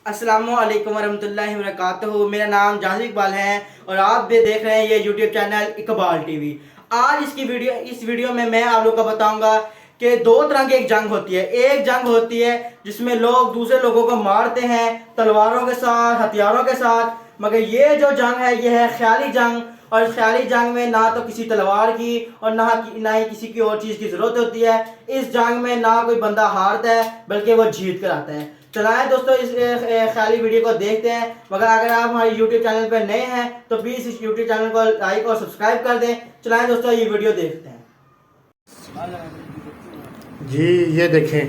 अस्सलामुअलैकुम वरहमतुल्लाहि वबरकातुहू। मेरा नाम जाहिद इकबाल है और आप भी देख रहे हैं ये यूट्यूब चैनल इकबाल टीवी। आज इस वीडियो में मैं आप लोग को बताऊंगा कि दो तरह की एक जंग होती है। एक जंग होती है जिसमें लोग दूसरे लोगों को मारते हैं तलवारों के साथ, हथियारों के साथ। मगर ये जो जंग है ये है ख्याली जंग। और इस ख्याली जंग में ना तो किसी तलवार की और ना ही किसी की और चीज़ की ज़रूरत होती है। इस जंग में ना कोई बंदा हारता है बल्कि वो जीत कर आता है। चलाएं दोस्तों, इस ख्याली वीडियो को देखते हैं। मगर अगर आप हमारे यूट्यूब चैनल पर नए हैं तो प्लीज़ इस यूट्यूब चैनल को लाइक और सब्सक्राइब कर दें। चलाएं दोस्तों, ये वीडियो देखते हैं। जी ये देखें,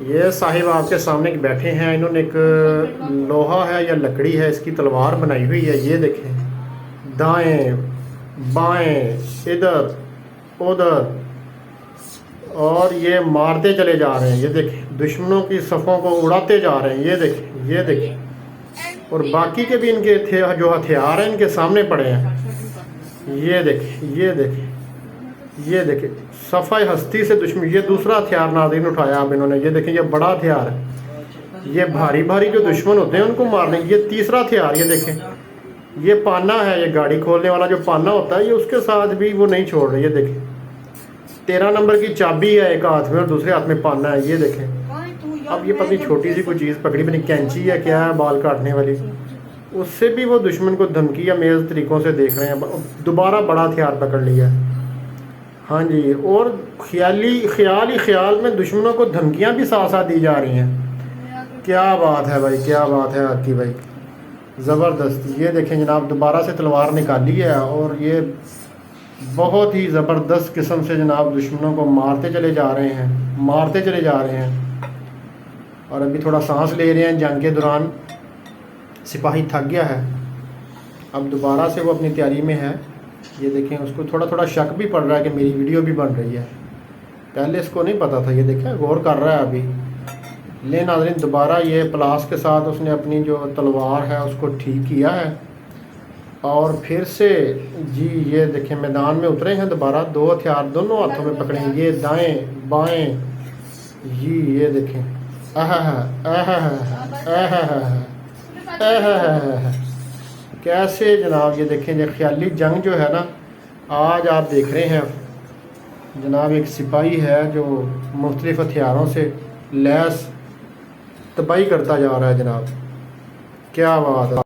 ये साहिब आपके सामने बैठे हैं। इन्होंने एक लोहा है या लकड़ी है, इसकी तलवार बनाई हुई है। ये देखें, दाएं बाएं इधर उधर, और ये मारते चले जा रहे हैं। ये देखें, दुश्मनों की सफ़ों को उड़ाते जा रहे हैं। ये देखें, ये देखें, और बाकी के भी इनके जो हथियार हैं इनके सामने पड़े हैं। ये देखें, ये देखें, ये देखें, सफ़ाई हस्ती से दुश्मन। ये दूसरा हथियार नाज़रीन उठाया अब इन्होंने। ये देखें, ये बड़ा हथियार है। ये भारी भारी जो दुश्मन होते हैं उनको मारने। ये तीसरा हथियार, ये देखें, ये पाना है। ये गाड़ी खोलने वाला जो पाना होता है, ये उसके साथ भी वो नहीं छोड़ रहे। ये देखें, 13 नंबर की चाबी है एक हाथ में और दूसरे हाथ में पाना है। ये देखें, अब ये पतली छोटी सी कोई चीज़ पकड़ी, पता नहीं कैंची है क्या है, बाल काटने वाली। उससे भी वो दुश्मन को धमकी या मेज़ तरीक़ों से देख रहे हैं। दोबारा बड़ा हथियार पकड़ लिया। हाँ जी, और ख्याल में दुश्मनों को धमकियाँ भी साथ साथ दी जा रही हैं। क्या बात है भाई, क्या बात है आपकी भाई, ज़बरदस्त। ये देखें जनाब, दोबारा से तलवार निकाली है और ये बहुत ही ज़बरदस्त किस्म से जनाब दुश्मनों को मारते चले जा रहे हैं, मारते चले जा रहे हैं। और अभी थोड़ा सांस ले रहे हैं। जंग के दौरान सिपाही थक गया है, अब दोबारा से वो अपनी तैयारी में है। ये देखें, उसको थोड़ा थोड़ा शक भी पड़ रहा है कि मेरी वीडियो भी बन रही है। पहले इसको नहीं पता था। ये देखें, गौर कर रहा है अभी। ले नाज़रीन, दोबारा ये प्लास के साथ उसने अपनी जो तलवार है उसको ठीक किया है और फिर से जी ये देखें मैदान में उतरे हैं। दोबारा दो हथियार दोनों हाथों में पकड़े हैं, ये दाएं बाएं जी। ये देखें, कैसे जनाब। ये देखें, ये ख्याली जंग जो है ना, आज आप देख रहे हैं जनाब, एक सिपाही है जो मुख्तलिफ हथियारों से लैस तबाही करता जा रहा है जनाब। क्या बात है।